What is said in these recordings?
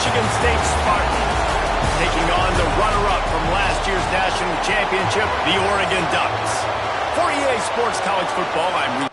Michigan State Spartans, taking on the runner-up from last year's national championship, the Oregon Ducks. For EA Sports College Football, I'm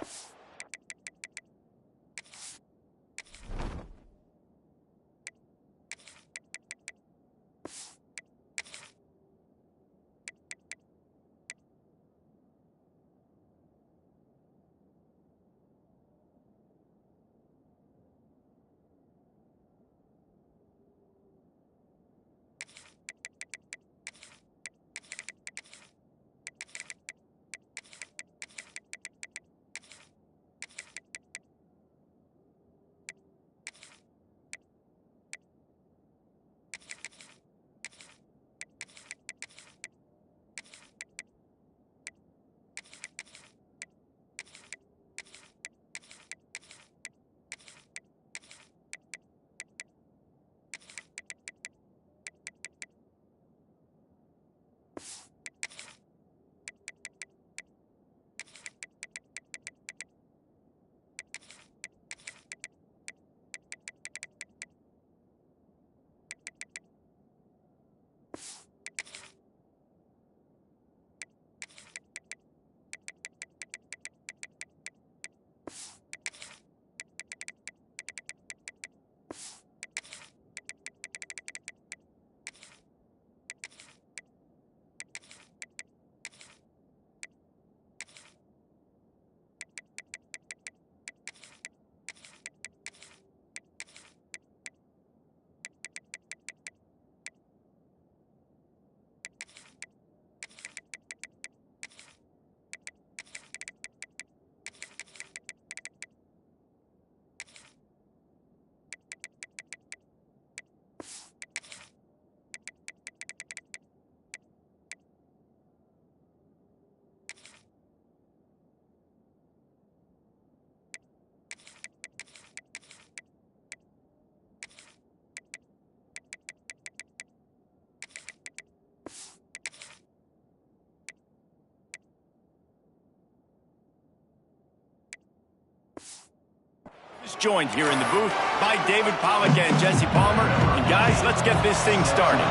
joined here in the booth by David Pollack and Jesse Palmer. And guys, let's get this thing started.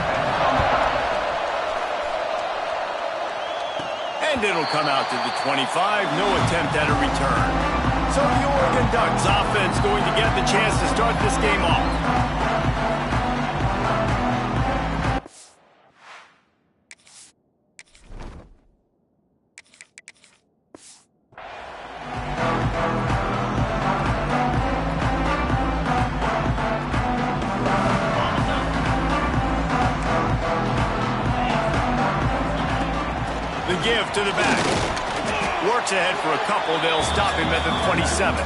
And it'll come out to the 25. No attempt at a return. So the Oregon Ducks offense going to get the chance to start this game off. Give to the back. Works ahead for a couple. They'll stop him at the 27.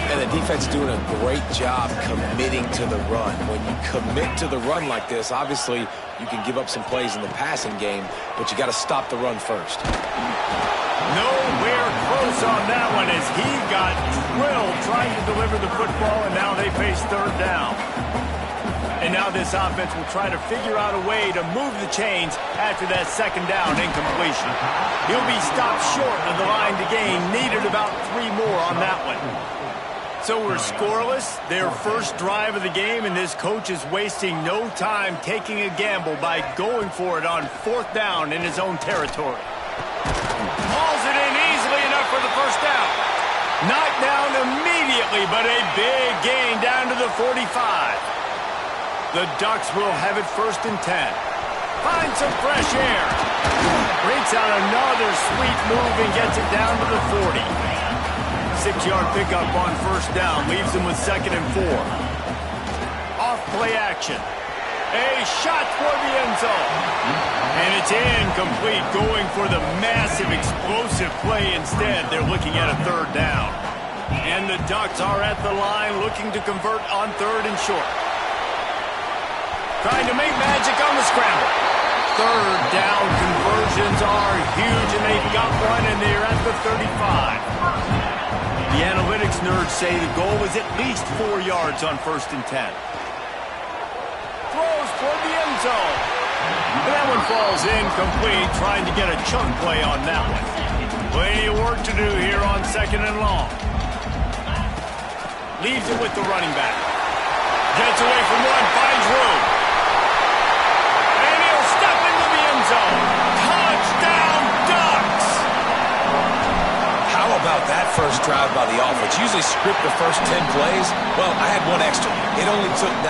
And the defense doing a great job committing to the run. When you commit to the run like this, obviously you can give up some plays in the passing game, but you got to stop the run first. Nowhere close on that one as he got drilled trying to deliver the football, and now they face third down. And now this offense will try to figure out a way to move the chains after that second down incompletion. He'll be stopped short of the line to gain. Needed about 3 more on that one. So we're scoreless. Their first drive of the game, and this coach is wasting no time taking a gamble by going for it on 4th down in his own territory. Hauls it in easily enough for the first down. Knocked down immediately, but a big gain down to the 45. The Ducks will have it 1st and 10. Finds some fresh air. Breaks out another sweet move and gets it down to the 40. 6-yard pickup on 1st down. Leaves them with 2nd and 4. Off play action. A shot toward the end zone. And it's incomplete, going for the massive explosive play instead. They're looking at a 3rd down. And the Ducks are at the line looking to convert on 3rd and short. Trying to make magic on the scramble. 3rd down conversions are huge, and they've got one, and they're at the 35. The analytics nerds say the goal is at least 4 yards on 1st and 10. Throws toward the end zone. And that one falls incomplete, trying to get a chunk play on that one. Plenty of work to do here on 2nd and long. Leaves it with the running back. Gets away from one, finds room. And he'll step into the end zone. Touchdown, Ducks! How about that first drive by the offense? Usually script the first 10 plays. Well, I had one extra. It only took 9.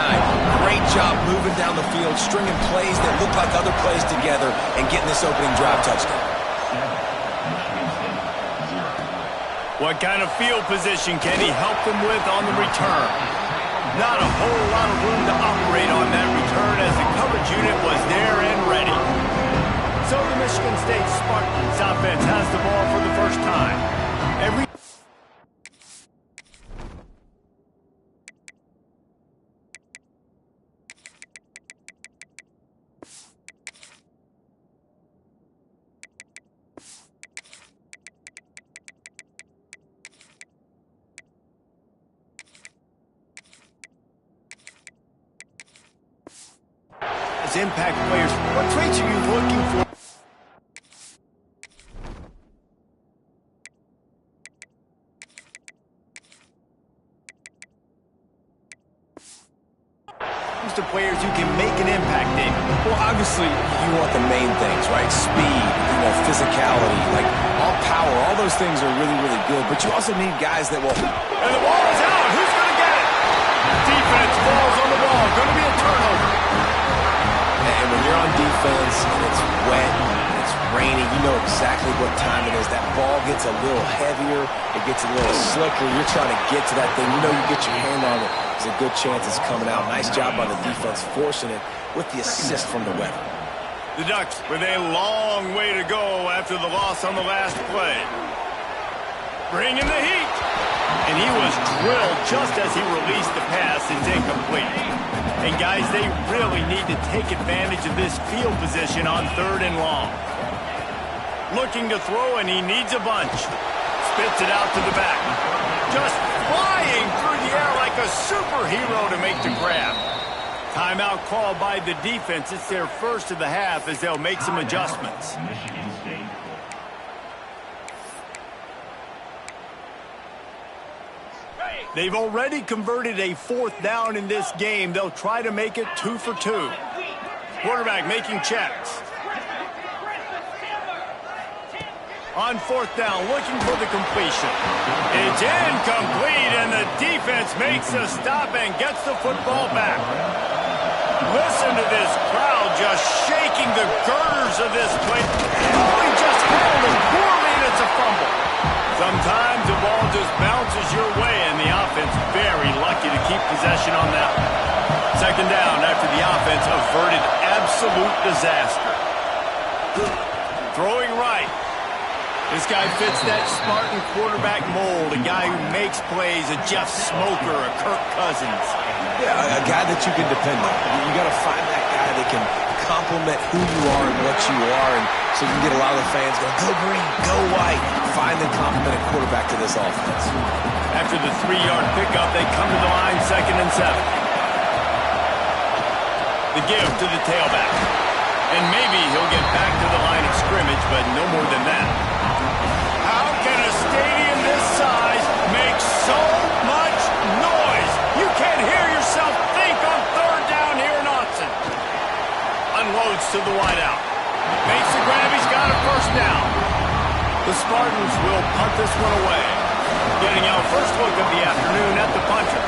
Great job moving down the field, stringing plays that look like other plays together, and getting this opening drive touchdown. What kind of field position can he help them with on the return? Not a whole lot of room to operate on that return as the coverage unit was there and ready. So the Michigan State Spartans offense has the ball for the first time. As impact players, what traits are you looking for? Who's the players who can make an impact, David? Well, obviously, you want the main things, right? Speed, physicality, like all power. All those things are really, really good. But you also need guys that will... And the ball is out. Who's going to get it? Defense falls on the ball. Going to be a turnover. And when you're on defense and it's wet and it's rainy, you know exactly what time it is. That ball gets a little heavier. It gets a little slicker. You're trying to get to that thing. You know you get your hand on it. There's a good chance it's coming out. Nice job by the defense forcing it with the assist from the weather. The Ducks with a long way to go after the loss on the last play. Bringing the heat. And he was drilled just as he released the pass. It's incomplete. And guys, they really need to take advantage of this field position on 3rd and long. Looking to throw, and he needs a bunch. Spits it out to the back. Just flying through the air like a superhero to make the grab. Timeout called by the defense. It's their first of the half as they'll make some adjustments. They've already converted a 4th down in this game. They'll try to make it 2 for 2. Quarterback making checks. On 4th down, looking for the completion. It's incomplete, and the defense makes a stop and gets the football back. Listen to this crowd just shaking the girders of this play. Oh, he just held it poorly, and it's a fumble. Sometimes the ball just bounces your way, and the offense very lucky to keep possession on that one. 2nd down after the offense averted absolute disaster. Throwing right. This guy fits that Spartan quarterback mold, a guy who makes plays, a Jeff Smoker, a Kirk Cousins. Yeah, a guy that you can depend on. You got to find that guy that can complement who you are and what you are, and so you can get a lot of the fans going, go green, go white. Find the complementing quarterback to this offense. After the 3-yard pickup, they come to the line 2nd and 7. The give to the tailback. And maybe he'll get back to the line of scrimmage, but no more than that. How can a stadium this size make so much noise? You can't hear yourself think on 3rd down here in Austin. Unloads to the wideout. Makes the grab. He's got a 1st down. The Spartans will punt this one away. Getting our first look of the afternoon at the punter.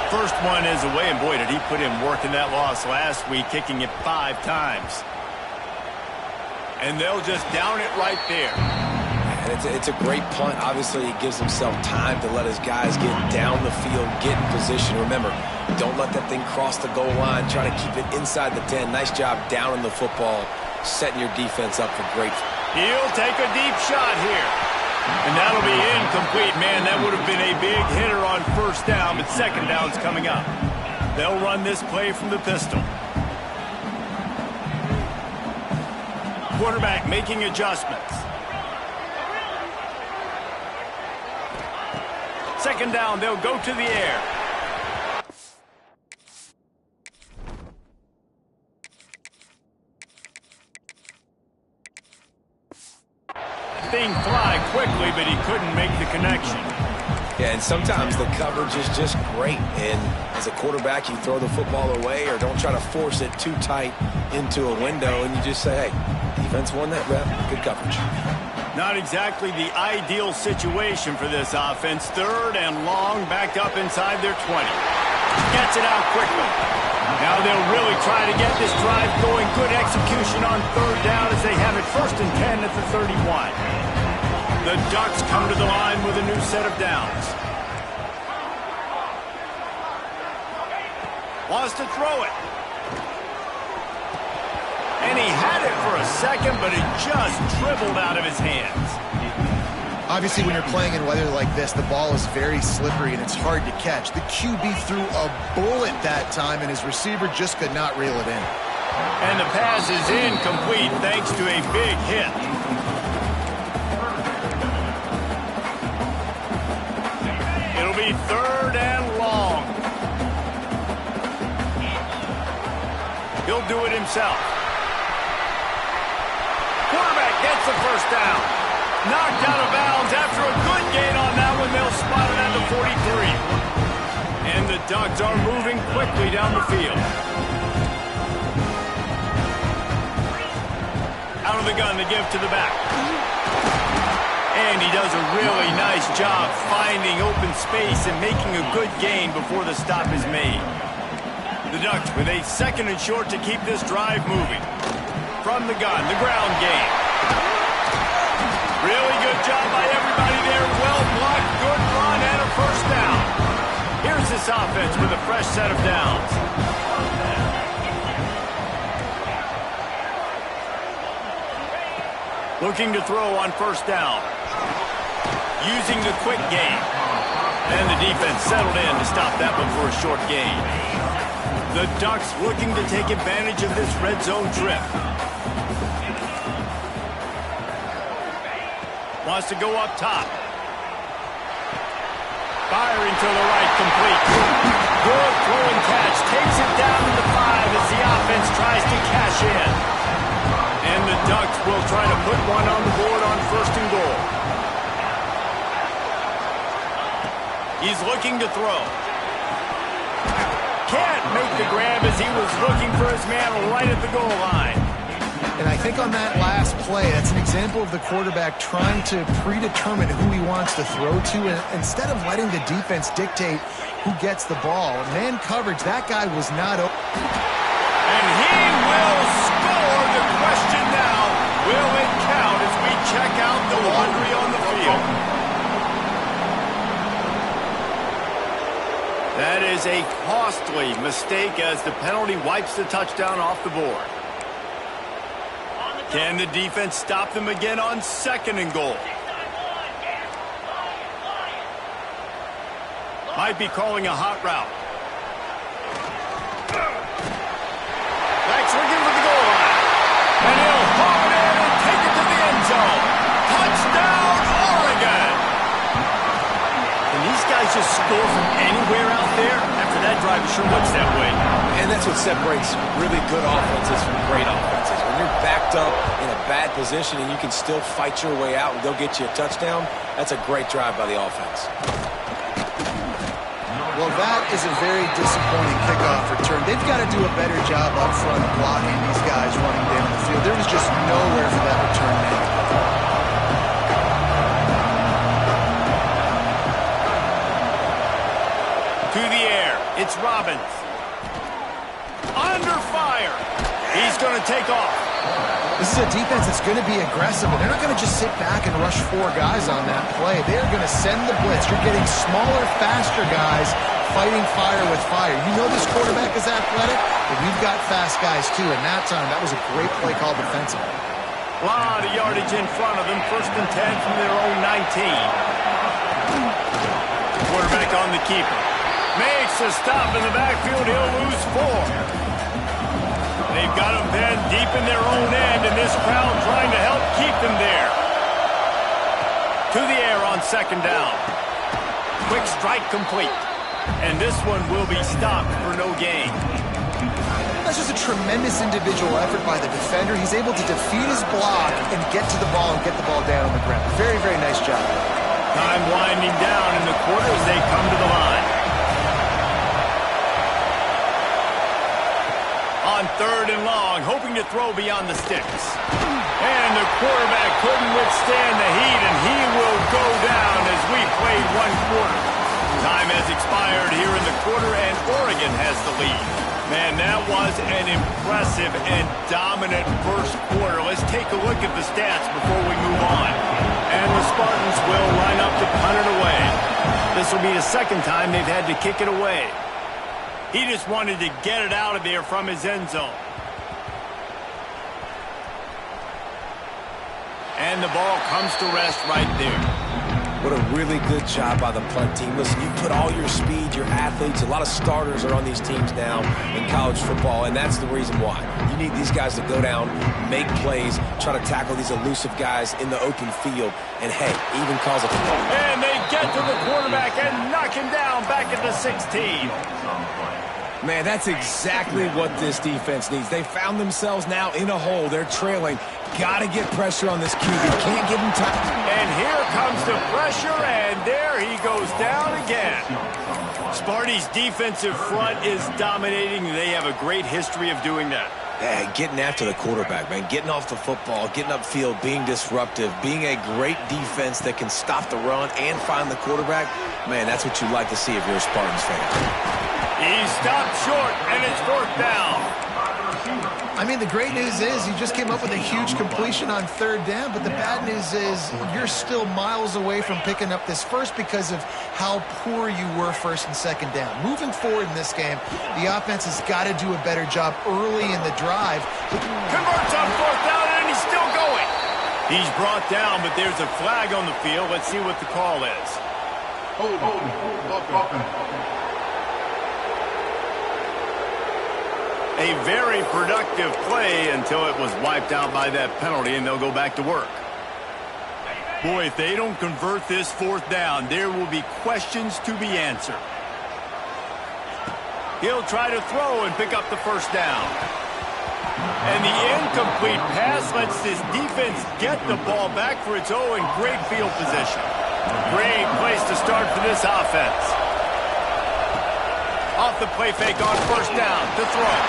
First one is away, and boy, did he put in work in that loss last week, kicking it 5 times. And they'll just down it right there. And it's a great punt. Obviously, he gives himself time to let his guys get down the field, get in position. Remember, don't let that thing cross the goal line. Try to keep it inside the 10. Nice job down in the football, setting your defense up for great. He'll take a deep shot here. And that'll be incomplete. Man, that would have been a big hitter on 1st down, but 2nd down's coming up. They'll run this play from the pistol. Quarterback making adjustments. 2nd down, they'll go to the air. Thing fly quickly, but he couldn't make the connection. Yeah, and sometimes the coverage is just great. And as a quarterback, you throw the football away or don't try to force it too tight into a window, and you just say, hey, defense won that rep. Good coverage. Not exactly the ideal situation for this offense. 3rd and long, back up inside their 20. Gets it out quickly. Now they'll really try to get this drive going. Good execution on 3rd down as they have it 1st and 10 at the 31. The Ducks come to the line with a new set of downs. Wants to throw it. And he had it for a second, but it just dribbled out of his hands. Obviously, when you're playing in weather like this, the ball is very slippery and it's hard to catch. The QB threw a bullet that time, and his receiver just could not reel it in. And the pass is incomplete thanks to a big hit. It'll be 3rd and long. He'll do it himself. Quarterback gets the 1st down. Knocked out of bounds after a good gain on that one. They'll spot it at the 43. And the Ducks are moving quickly down the field. Out of the gun to give to the back. And he does a really nice job finding open space and making a good gain before the stop is made. The Ducks with a 2nd and short to keep this drive moving. From the gun, the ground game. Really good job by everybody there. Well blocked, good run, and a 1st down. Here's this offense with a fresh set of downs. Looking to throw on 1st down. Using the quick game. And the defense settled in to stop that one for a short gain. The Ducks looking to take advantage of this red zone trip. Wants to go up top. Firing to the right, complete. Good throw and catch. Takes it down to the 5 as the offense tries to cash in. And the Ducks will try to put one on the board on 1st and goal. He's looking to throw. Can't make the grab as he was looking for his man right at the goal line. And I think on that last play, that's an example of the quarterback trying to predetermine who he wants to throw to, and instead of letting the defense dictate who gets the ball. Man coverage, that guy was not open. And he will score. The question now, will it count as we check out the laundry on the field? That is a costly mistake as the penalty wipes the touchdown off the board. Can the defense stop them again on 2nd and goal? Might be calling a hot route. Back swinging for the goal line. And he'll haul it in and take it to the end zone. Touchdown, Oregon! Can these guys just score from anywhere out there? After that drive, it sure looks that way. And that's what separates really good offenses from great offenses. When you're backed up in a bad position and you can still fight your way out and go get you a touchdown, that's a great drive by the offense. Well, that is a very disappointing kickoff return. They've got to do a better job up front blocking these guys running down the field. There was just nowhere for that return man. To the air, it's Robbins. Under fire. He's going to take off. This is a defense that's going to be aggressive, and they're not going to just sit back and rush 4 guys on that play. They're going to send the blitz. You're getting smaller, faster guys fighting fire with fire. You know this quarterback is athletic, but you've got fast guys too, and that time, that was a great play call defensively. A lot of yardage in front of them. 1st and 10 from their own 19. Quarterback on the keeper. Makes a stop in the backfield. He'll lose 4. They've got them then deep in their own end, and this crowd trying to help keep them there. To the air on 2nd down. Quick strike complete. And this one will be stopped for no gain. That's just a tremendous individual effort by the defender. He's able to defeat his block and get to the ball and get the ball down on the ground. Very, very nice job. Time winding down in the quarter as they come to the line. On 3rd and long, hoping to throw beyond the sticks. And the quarterback couldn't withstand the heat, and he will go down as we played 1 quarter. Time has expired here in the quarter, and Oregon has the lead. Man, that was an impressive and dominant first quarter. Let's take a look at the stats before we move on. And the Spartans will line up to punt it away. This will be the 2nd time they've had to kick it away. He just wanted to get it out of there from his end zone. And the ball comes to rest right there. What a really good job by the punt team. Listen, you put all your speed, your athletes, a lot of starters are on these teams now in college football, and that's the reason why. You need these guys to go down, make plays, try to tackle these elusive guys in the open field, and, hey, even cause a penalty. And they get to the quarterback and knock him down back at the 16. Man, that's exactly what this defense needs. They found themselves now in a hole. They're trailing. Got to get pressure on this QB. Can't give him time. And here comes the pressure, and there he goes down again. Sparty's defensive front is dominating. They have a great history of doing that. Yeah, getting after the quarterback, man. Getting off the football, getting upfield, being disruptive, being a great defense that can stop the run and find the quarterback. Man, that's what you like to see if you're a Spartans fan. He stopped short, and it's 4th down. I mean, the great news is he just came up with a huge completion on 3rd down, but the bad news is you're still miles away from picking up this first because of how poor you were 1st and 2nd down. Moving forward in this game, the offense has got to do a better job early in the drive. Converts on 4th down, and he's still going. He's brought down, but there's a flag on the field. Let's see what the call is. A very productive play until it was wiped out by that penalty, and they'll go back to work. Boy, if they don't convert this 4th down, there will be questions to be answered. He'll try to throw and pick up the 1st down. And the incomplete pass lets this defense get the ball back for its own great field position. Great place to start for this offense. Off the play fake on 1st down to throw.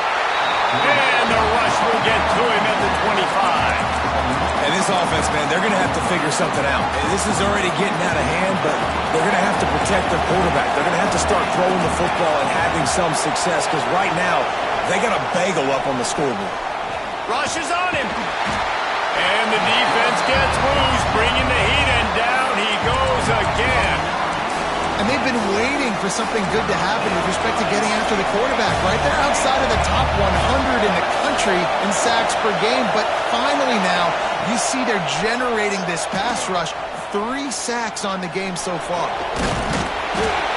And the rush will get to him at the 25. And this offense, man, they're going to have to figure something out. And this is already getting out of hand, but they're going to have to protect their quarterback. They're going to have to start throwing the football and having some success because right now they got a bagel up on the scoreboard. Rush is on him. And the defense gets loose, bringing the heat, and down he goes again. And they've been waiting for something good to happen with respect to getting after the quarterback, right? They're outside of the top 100 in the country in sacks per game, but finally now you see they're generating this pass rush. 3 sacks on the game so far.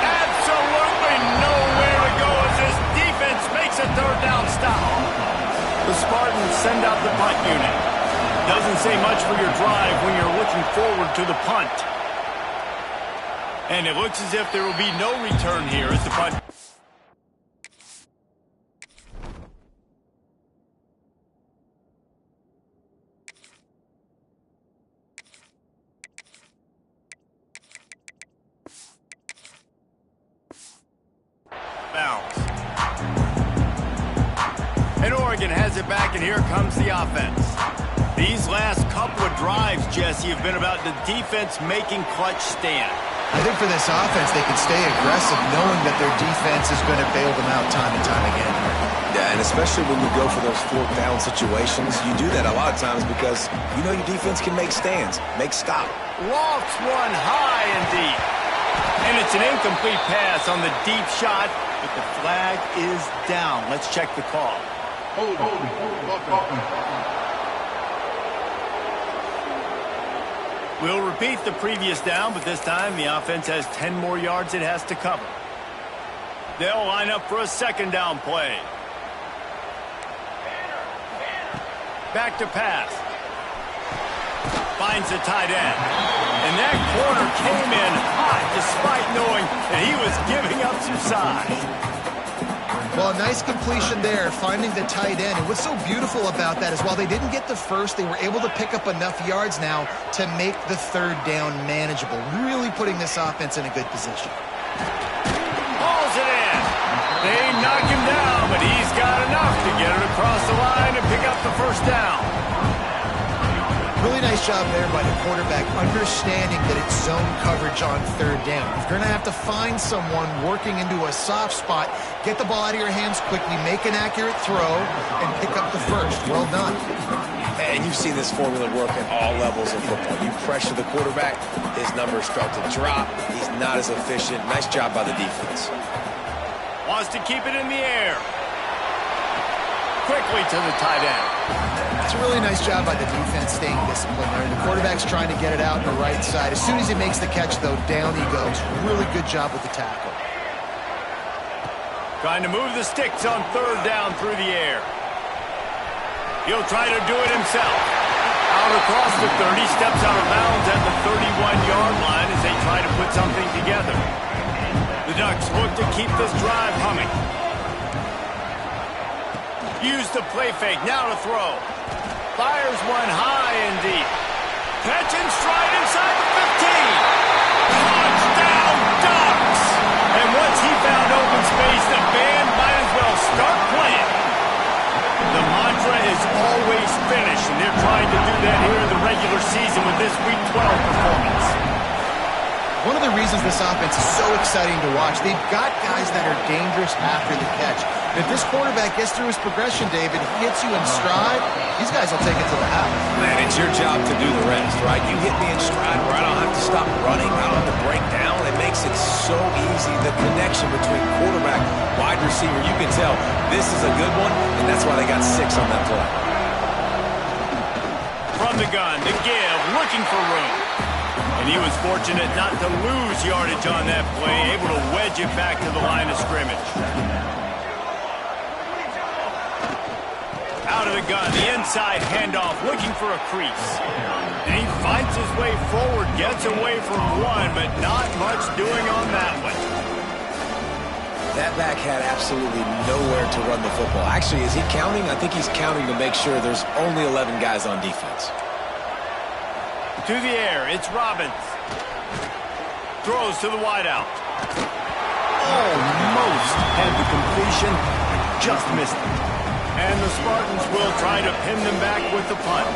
Absolutely nowhere to go as this defense makes a 3rd down stop. The Spartans send out the punt unit. Doesn't say much for your drive when you're looking forward to the punt. And it looks as if there will be no return here as the punt. Bounce. And Oregon has it back, and here comes the offense. These last couple of drives, Jesse, have been about the defense making clutch stand. I think for this offense, they can stay aggressive knowing that their defense is going to bail them out time and time again. Yeah, and especially when you go for those 4th down situations, you do that a lot of times because you know your defense can make stands, make stop. Lofts one high and deep. And it's an incomplete pass on the deep shot, but the flag is down. Let's check the call. We'll repeat the previous down, but this time the offense has 10 more yards it has to cover. They'll line up for a 2nd down play. Back to pass. Finds the tight end. And that corner came in hot despite knowing that he was giving up some size. Well, a nice completion there, finding the tight end. And what's so beautiful about that is while they didn't get the first, they were able to pick up enough yards now to make the third down manageable, really putting this offense in a good position. Hauls it in. They knock him down, but he's got enough to get it across the line and pick up the first down. Really nice job there by the quarterback, understanding that it's zone coverage on third down. If you're going to have to find someone working into a soft spot, get the ball out of your hands quickly, make an accurate throw, and pick up the first. Well done. And you've seen this formula work at all levels of football. You pressure the quarterback, his numbers start to drop. He's not as efficient. Nice job by the defense. Wants to keep it in the air. Quickly to the tight end. It's a really nice job by the defense staying disciplined there. The quarterback's trying to get it out on the right side. As soon as he makes the catch, though, down he goes. Really good job with the tackle. Trying to move the sticks on third down through the air. He'll try to do it himself. Out across the 30, steps out of bounds at the 31-yard line as they try to put something together. The Ducks look to keep this drive humming. Use the play fake, now to throw. Fires one high and deep. Catch and stride inside the 15. Touchdown, Ducks! And once he found open space, the band might as well start playing. The mantra is always finish, and they're trying to do that here in the regular season with this Week 12 performance. One of the reasons this offense is so exciting to watch, they've got guys that are dangerous after the catch. If this quarterback gets through his progression, David, hits you in stride, these guys will take it to the house. Man, it's your job to do the rest, right? You hit me in stride where I don't have to stop running, I don't have to break down. It makes it so easy. The connection between quarterback, wide receiver, you can tell this is a good one, and that's why they got 6 on that play. From the gun, the give, looking for room. And he was fortunate not to lose yardage on that play, able to wedge it back to the line of scrimmage. Out of the gun, the inside handoff, looking for a crease. And he finds his way forward, gets away from one, but not much doing on that one. That back had absolutely nowhere to run the football. Actually, is he counting? I think he's counting to make sure there's only 11 guys on defense. To the air, it's Robbins. Throws to the wideout. Almost had the completion, just missed it. And the Spartans will try to pin them back with the punt.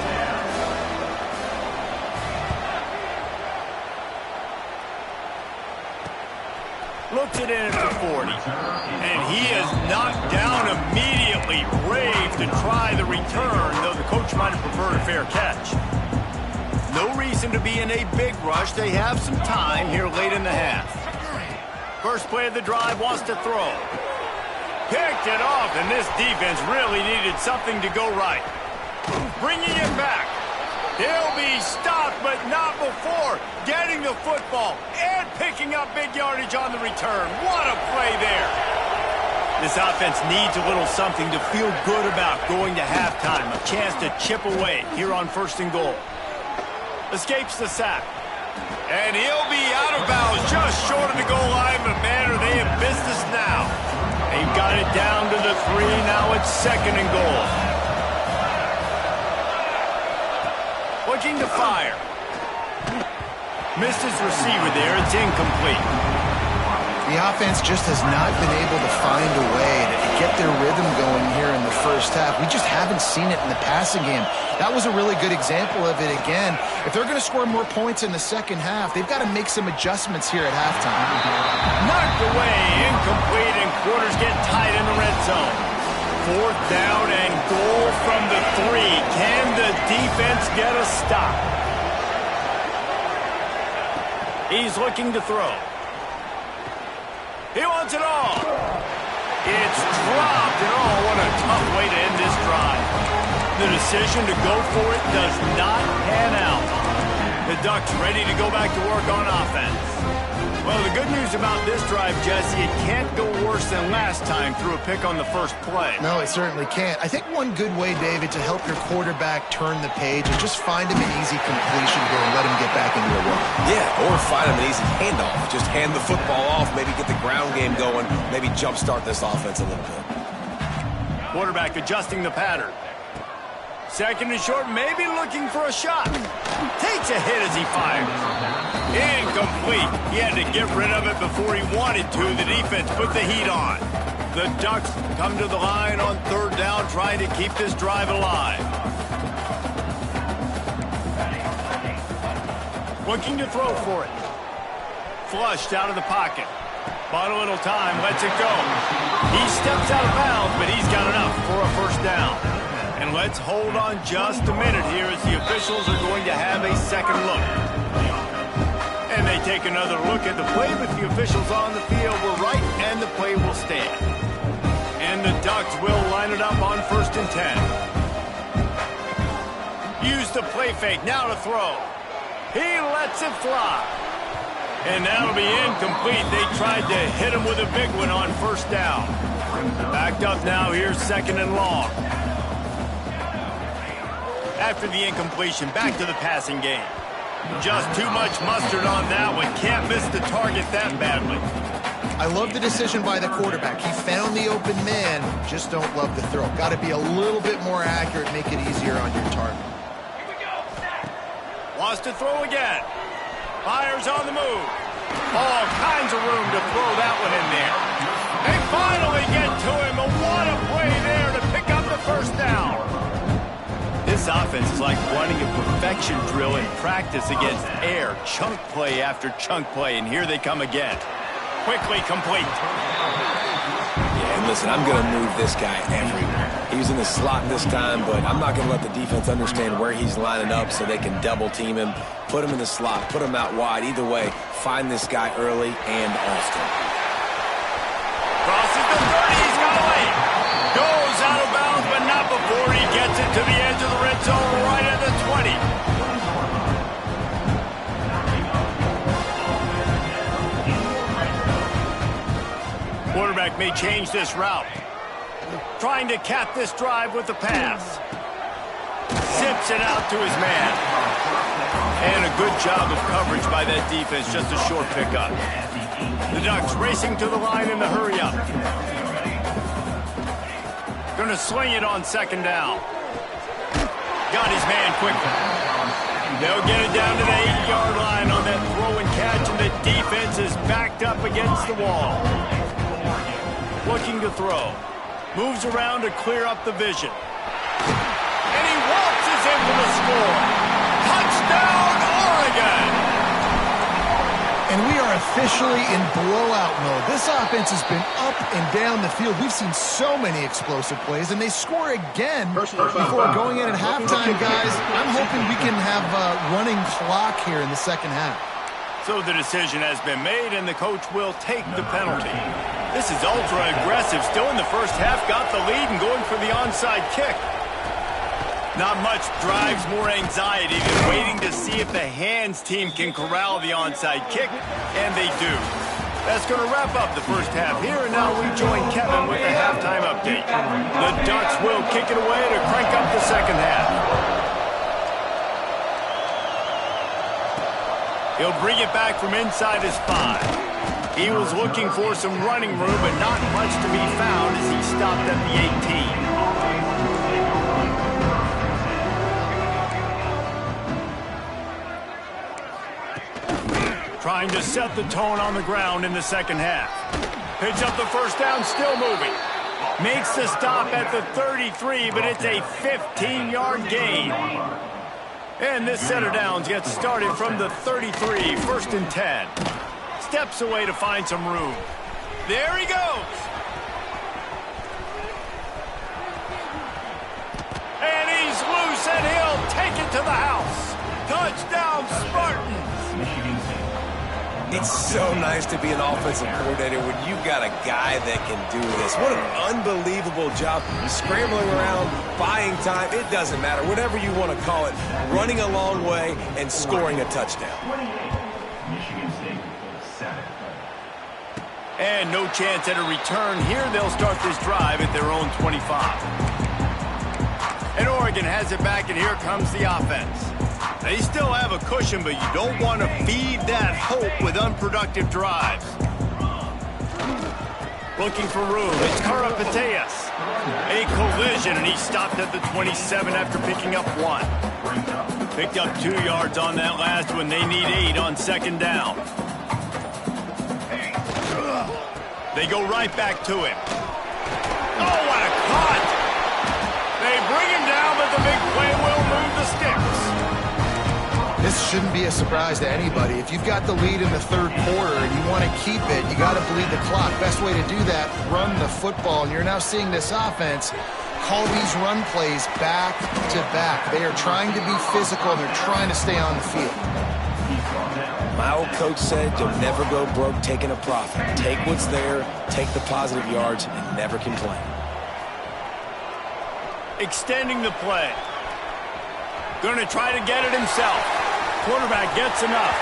Looks it in at the 40. And he is knocked down immediately. Brave to try the return, though the coach might have preferred a fair catch. No reason to be in a big rush. They have some time here late in the half. First play of the drive, wants to throw. Picked it off, and this defense really needed something to go right. Bringing it back. He'll be stopped, but not before getting the football and picking up big yardage on the return. What a play there. This offense needs a little something to feel good about going to halftime. A chance to chip away here on 1st and goal. Escapes the sack. And he'll be out of bounds just short of the goal line, but man, are they in business now. They've got it down to the 3. Now it's 2nd and goal. Looking to fire. Missed his receiver there. It's incomplete. The offense just has not been able to find a way to get their rhythm going here in the first half. We just haven't seen it in the passing game. That was a really good example of it again. If they're going to score more points in the second half, they've got to make some adjustments here at halftime. Knocked away, incomplete, and quarters get tight in the red zone. 4th down and goal from the 3. Can the defense get a stop? He's looking to throw. He wants it all. It's dropped, and oh, what a tough way to end this drive. The decision to go for it does not pan out. The Ducks ready to go back to work on offense. Well, the good news about this drive, Jesse, it can't go worse than last time through a pick on the first play. No, it certainly can't. I think one good way, David, to help your quarterback turn the page is just find him an easy completion here and let him get back into a run. Yeah, or find him an easy handoff. Just hand the football off, maybe get the ground game going, maybe jumpstart this offense a little bit. Quarterback adjusting the pattern. Second and short, maybe looking for a shot. Takes a hit as he fires. Incomplete. He had to get rid of it before he wanted to. The defense put the heat on. The Ducks come to the line on third down, trying to keep this drive alive. Looking to throw for it. Flushed out of the pocket. Bought a little time, lets it go. He steps out of bounds, but he's got enough for a first down. And let's hold on just a minute here as the officials are going to have a second look. And they take another look at the play, but the officials on the field were right, and the play will stand. And the Ducks will line it up on 1st and 10. Use the play fake, now to throw. He lets it fly. And that'll be incomplete. They tried to hit him with a big one on 1st down. Backed up now, here's 2nd and long. After the incompletion, back to the passing game. Just too much mustard on that one. Can't miss the target that badly. I love the decision by the quarterback. He found the open man, just don't love the throw. Got to be a little bit more accurate, make it easier on your target. Wants to throw again. Fires on the move. All kinds of room to throw that one in there. They finally get to him. What a play there to pick up the first down. This offense is like running a perfection drill in practice against air. Chunk play after chunk play, and here they come again. Quickly complete. Yeah, and listen, I'm going to move this guy everywhere. He was in the slot this time, but I'm not going to let the defense understand where he's lining up so they can double team him, put him in the slot, put him out wide. Either way, find this guy early and often. Crosses the 30, he's got away. Goes out of bounds, but not before he gets it to the edge of the red zone right at the 20. Quarterback may change this route. Trying to cap this drive with the pass. Zips it out to his man. And a good job of coverage by that defense, just a short pickup. The Ducks racing to the line in the hurry-up. Going to swing it on 2nd down. Got his man quickly. They'll get it down to the 8-yard line on that throw and catch, and the defense is backed up against the wall. Looking to throw. Moves around to clear up the vision. And he waltzes in for the score. Touchdown, Oregon! And we are officially in blowout mode. This offense has been up and down the field. We've seen so many explosive plays, and they score again before going in at halftime, guys. I'm hoping we can have a running clock here in the second half. So the decision has been made, and the coach will take the penalty. This is ultra-aggressive. Still in the first half, got the lead and going for the onside kick. Not much drives more anxiety than waiting to see if the hands team can corral the onside kick, and they do. That's going to wrap up the first half here, and now we join Kevin with the halftime update. The Ducks will kick it away to crank up the second half. He'll bring it back from inside his 5. He was looking for some running room, but not much to be found as he stopped at the 18. Trying to set the tone on the ground in the second half. Pitch up the first down, still moving. Makes the stop at the 33, but it's a 15-yard gain. And this set of downs gets started from the 33, 1st and 10. Steps away to find some room. There he goes. And he's loose, and he'll take it to the house. Touchdown, Spartans. It's so nice to be an offensive coordinator when you've got a guy that can do this. What an unbelievable job. Scrambling around, buying time, it doesn't matter. Whatever you want to call it, running a long way and scoring a touchdown. 28, Michigan State, 7. And no chance at a return here. They'll start this drive at their own 25. And Oregon has it back, and here comes the offense. They still have a cushion, but you don't want to feed that hope with unproductive drives. Looking for room. It's Karapateas. A collision, and he stopped at the 27 after picking up 1. Picked up 2 yards on that last one. They need 8 on second down. They go right back to him. Oh, what a cut! They bring him down, but the big play will move the sticks. This shouldn't be a surprise to anybody. If you've got the lead in the third quarter and you want to keep it, you got to bleed the clock. Best way to do that, run the football. And you're now seeing this offense call these run plays back to back. They are trying to be physical, and they're trying to stay on the field. My old coach said you'll never go broke taking a profit. Take what's there, take the positive yards, and never complain. Extending the play. Going to try to get it himself. Quarterback gets enough.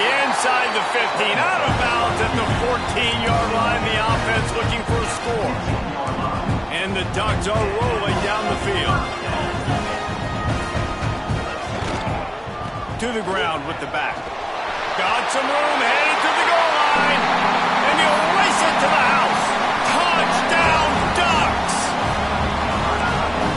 Inside the 15, out of bounds at the 14-yard line. The offense looking for a score. And the Ducks are rolling down the field. To the ground with the back. Got some room, headed to the goal line. And he'll race it to the house. Touchdown, Ducks!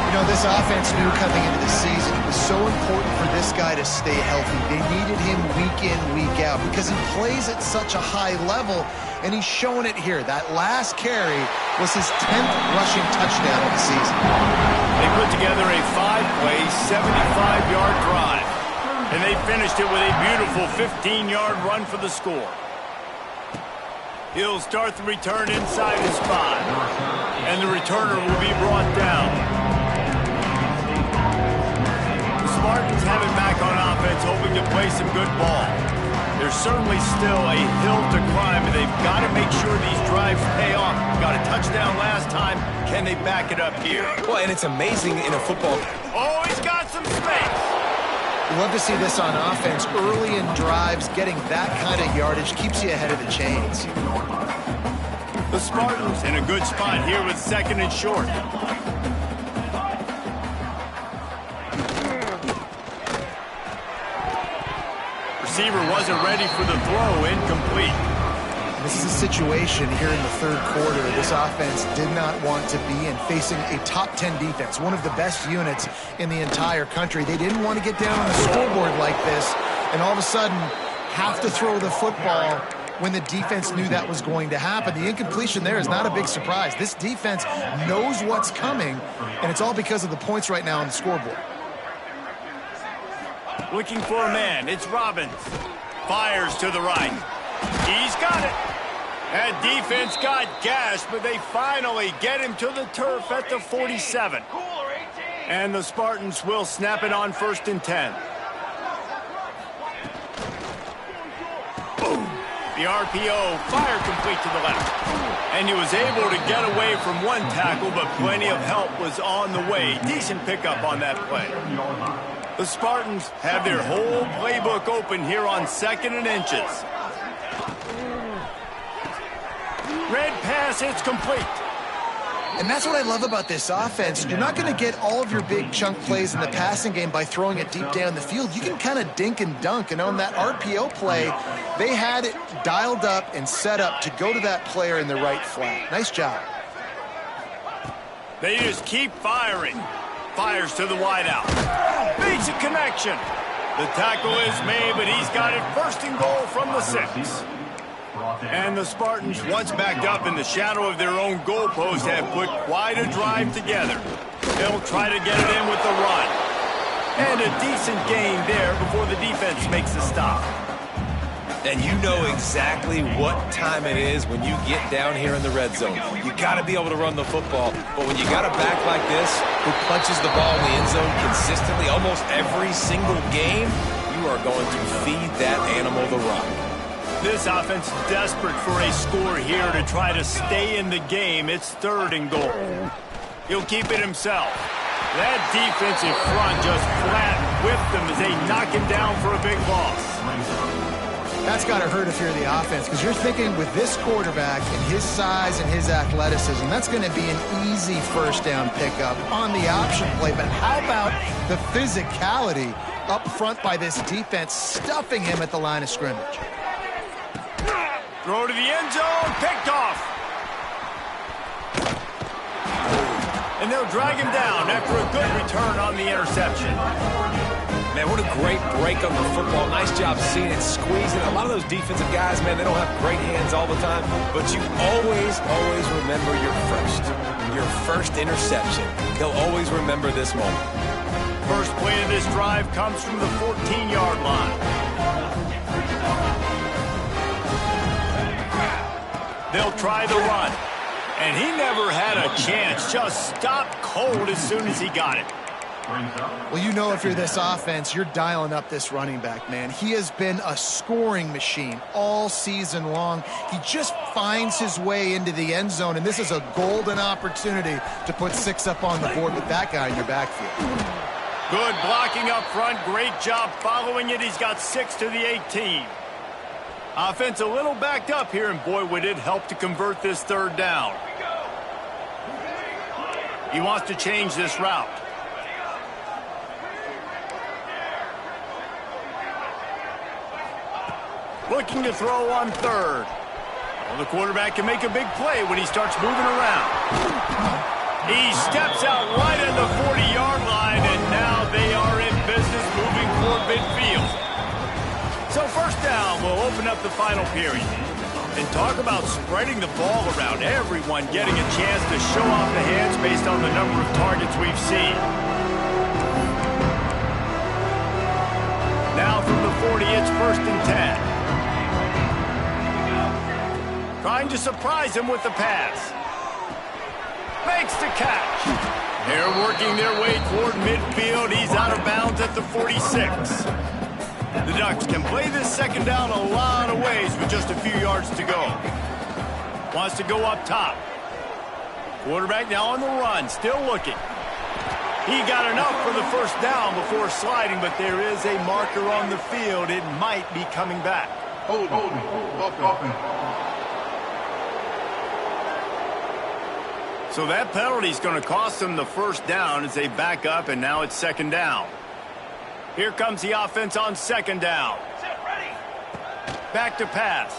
You know, this offense knew coming into the season it was so important for this guy to stay healthy. They needed him week in, week out because he plays at such a high level, and he's showing it here. That last carry was his 10th rushing touchdown of the season. They put together a 5-play, 75-yard drive, and they finished it with a beautiful 15-yard run for the score. He'll start the return inside his 5, and the returner will be brought down. Spartans have it back on offense, hoping to play some good ball. There's certainly still a hill to climb, and they've got to make sure these drives pay off. Got a touchdown last time. Can they back it up here? Well, and it's amazing in a football. Oh, he's got some space. We love to see this on offense. Early in drives, getting that kind of yardage keeps you ahead of the chains. The Spartans in a good spot here with second and short. Receiver wasn't ready for the throw, incomplete. This is a situation here in the third quarter this offense did not want to be in, facing a top 10 defense, one of the best units in the entire country. They didn't want to get down on the scoreboard like this and all of a sudden have to throw the football when the defense knew that was going to happen. The incompletion there is not a big surprise. This defense knows what's coming, and it's all because of the points right now on the scoreboard. Looking for a man. It's Robbins. Fires to the right. He's got it. That defense got gashed, but they finally get him to the turf at the 47. And the Spartans will snap it on 1st and 10. Boom. The RPO, fire complete to the left. And he was able to get away from one tackle, but plenty of help was on the way. Decent pickup on that play. The Spartans have their whole playbook open here on 2nd and inches. Red pass, it's complete. And that's what I love about this offense. You're not going to get all of your big chunk plays in the passing game by throwing it deep down the field. You can kind of dink and dunk. And on that RPO play, they had it dialed up and set up to go to that player in the right flat. Nice job. They just keep firing. Fires to the wideout. Makes a connection. The tackle is made, but he's got it 1st and goal from the 6. And the Spartans, once backed up in the shadow of their own goalpost, have put quite a drive together. They'll try to get it in with the run. And a decent gain there before the defense makes the stop. And you know exactly what time it is when you get down here in the red zone. You got to be able to run the football. But when you got a back like this who punches the ball in the end zone consistently almost every single game, you are going to feed that animal the rock. This offense is desperate for a score here to try to stay in the game. It's 3rd and goal. He'll keep it himself. That defensive front just flat whipped them as they knock him down for a big loss. That's got to hurt if you're the offense, because you're thinking with this quarterback and his size and his athleticism, that's going to be an easy first down pickup on the option play. But how about the physicality up front by this defense, stuffing him at the line of scrimmage? Throw to the end zone, picked off. And they'll drag him down after a good return on the interception. Man, what a great break on the football. Nice job seeing it, squeezing. A lot of those defensive guys, man, they don't have great hands all the time, but you always remember your first interception. They'll always remember this moment. First play of this drive comes from the 14-yard line. They'll try the run. And he never had a chance. Just stopped cold as soon as he got it. Well, you know if you're this offense, you're dialing up this running back, man. He has been a scoring machine all season long. He just finds his way into the end zone, and this is a golden opportunity to put 6 up on the board with that guy in your backfield. Good blocking up front. Great job following it. He's got 6 to the 18. Offense a little backed up here, and boy, would it help to convert this third down. He wants to change this route. Looking to throw on third. Well, the quarterback can make a big play when he starts moving around. He steps out right at the 40-yard line, and now they are in business moving toward midfield. So first down will open up the final period. And talk about spreading the ball around. Everyone getting a chance to show off the hands based on the number of targets we've seen. Now from the 40, it's 1st and 10. Trying to surprise him with the pass. Makes the catch. They're working their way toward midfield. He's out of bounds at the 46. The Ducks can play this second down a lot of ways with just a few yards to go. Wants to go up top. Quarterback now on the run, still looking. He got enough for the first down before sliding, but there is a marker on the field. It might be coming back. Hold open. So that penalty is going to cost them the first down as they back up, and now it's second down. Here comes the offense on second down. Back to pass.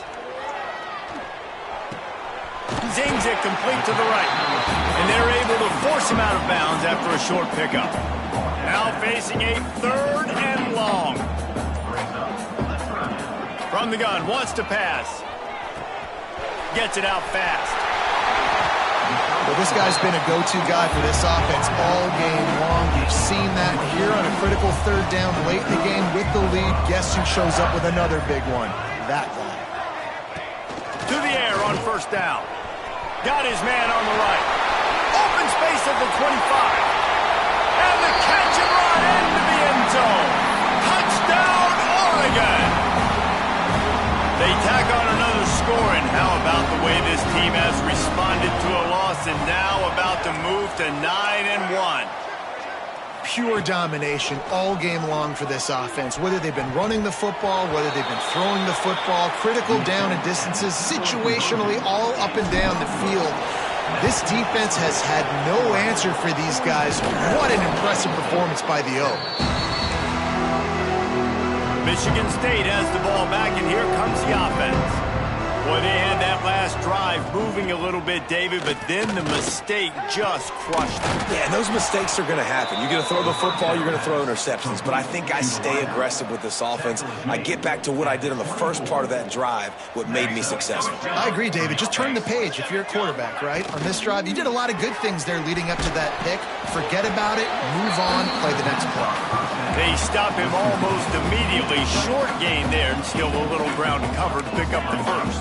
Zings it complete to the right. And they're able to force him out of bounds after a short pickup. Now facing a 3rd and long. From the gun, wants to pass. Gets it out fast. Well, this guy's been a go-to guy for this offense all game long. You've seen that here on a critical 3rd down late in the game with the lead. Guess who shows up with another big one? That guy. To the air on first down. Got his man on the right. Open space at the 25. And the catch and run into the end zone. Touchdown, Oregon. They tack on another score, and how about the way this team has responded to a loss and now about to move to 9-1. Pure domination all game long for this offense. Whether they've been running the football, whether they've been throwing the football, critical down and distances, situationally all up and down the field. This defense has had no answer for these guys. What an impressive performance by the O. Michigan State has the ball back, and here comes the offense. Boy, they had that last drive moving a little bit, David, but then the mistake just crushed them. Yeah, and those mistakes are going to happen. You're going to throw the football, you're going to throw interceptions. But I think I stay aggressive with this offense. I get back to what I did on the first part of that drive, what made me successful. I agree, David. Just turn the page if you're a quarterback, right? On this drive, you did a lot of good things there leading up to that pick. Forget about it, move on, play the next play. They stop him almost immediately. Short gain there, and still a little ground covered to pick up the first.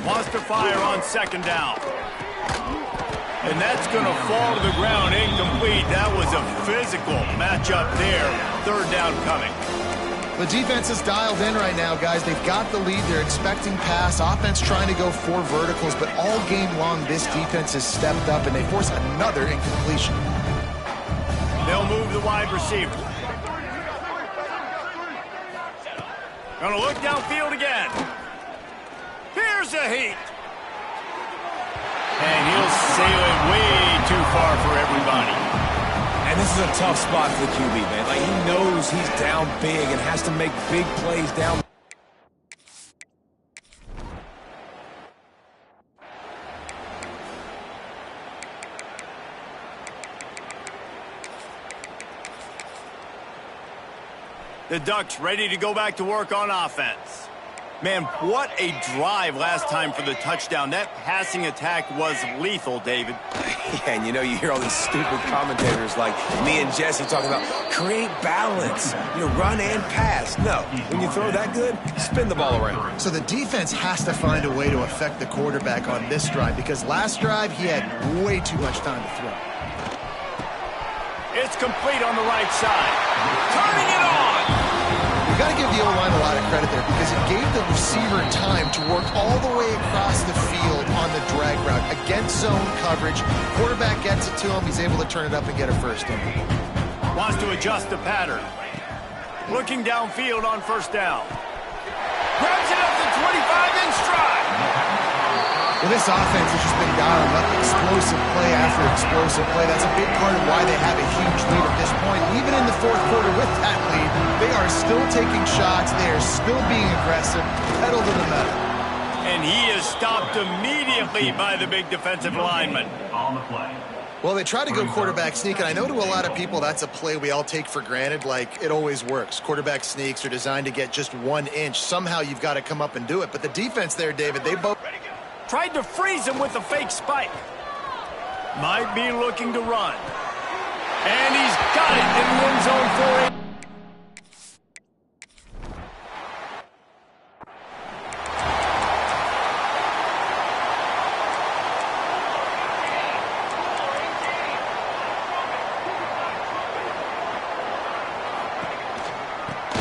Wants to fire on second down. And that's going to fall to the ground incomplete. That was a physical matchup there. 3rd down coming. The defense is dialed in right now, guys. They've got the lead. They're expecting pass. Offense trying to go 4 verticals, but all game long, this defense has stepped up, and they force another incompletion. They'll move the wide receiver. Gonna look downfield again. Here's a heat. And he'll sail it way too far for everybody. And this is a tough spot for the QB, man. Like, he knows he's down big and has to make big plays down. The Ducks ready to go back to work on offense. Man, what a drive last time for the touchdown. That passing attack was lethal, David. Yeah, and you hear all these stupid commentators like me and Jesse talking about create balance, run and pass. No, when you throw that good, spin the ball around. So the defense has to find a way to affect the quarterback on this drive because last drive he had way too much time to throw. It's complete on the right side. Turning it on. You've got to give the O-line a lot of credit there because it gave the receiver time to work all the way across the field on the drag route against zone coverage. Quarterback gets it to him. He's able to turn it up and get a first down. Wants to adjust the pattern. Looking downfield on first down. Grabs it up to 25 in stride. Well, this offense has just been dialing up explosive play after explosive play. That's a big part of why they have a huge lead at this point. Even in the fourth quarter with that lead, they are still taking shots. They are still being aggressive, pedal to the metal. And he is stopped immediately by the big defensive lineman. On the play. Well, they try to go quarterback sneak, and I know to a lot of people that's a play we all take for granted, like it always works. Quarterback sneaks are designed to get just 1 inch. Somehow you've got to come up and do it. But the defense there, David, they both tried to freeze him with a fake spike. Might be looking to run. And he's got it in the end zone for it.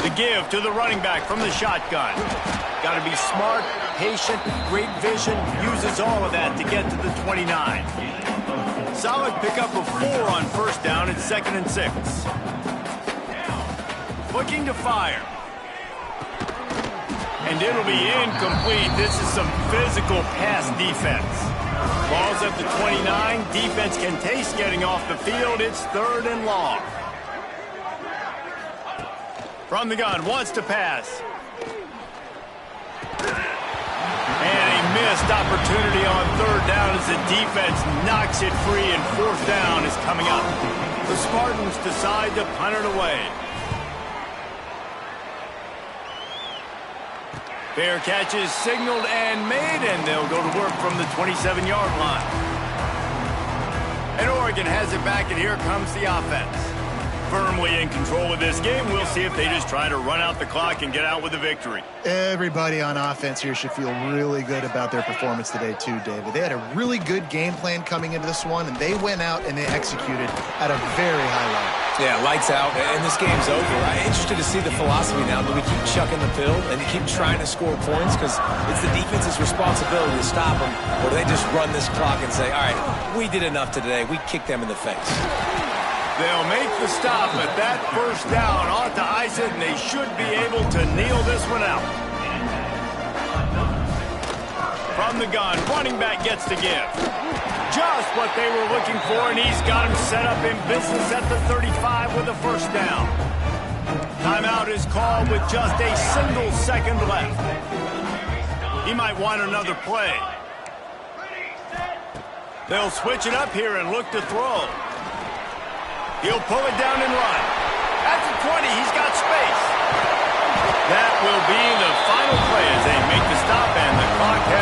The give to the running back from the shotgun. Got to be smart, patient, great vision, uses all of that to get to the 29. Solid pickup of 4 on first down at 2nd and 6. Looking to fire. And it'll be incomplete. This is some physical pass defense. Ball's at the 29. Defense can taste getting off the field. It's 3rd and long. From the gun, wants to pass. And a missed opportunity on 3rd down as the defense knocks it free and 4th down is coming up. The Spartans decide to punt it away. Fair catch is signaled and made, and they'll go to work from the 27-yard line. And Oregon has it back, and here comes the offense. Firmly in control of this game. We'll see if they just try to run out the clock and get out with a victory. Everybody on offense here should feel really good about their performance today too, David. They had a really good game plan coming into this one, and they went out and they executed at a very high level. Yeah, lights out, and this game's over. I'm interested to see the philosophy now. Do we keep chucking the pill and keep trying to score points because it's the defense's responsibility to stop them, or do they just run this clock and say, all right, we did enough today. We kicked them in the face. They'll make the stop, but that first down ought to ice it, and they should be able to kneel this one out. From the gun, running back gets the give. Just what they were looking for, and he's got him set up in business at the 35 with a first down. Timeout is called with just a single second left. He might want another play. They'll switch it up here and look to throw. He'll pull it down and run. At the 20, he's got space. That will be the final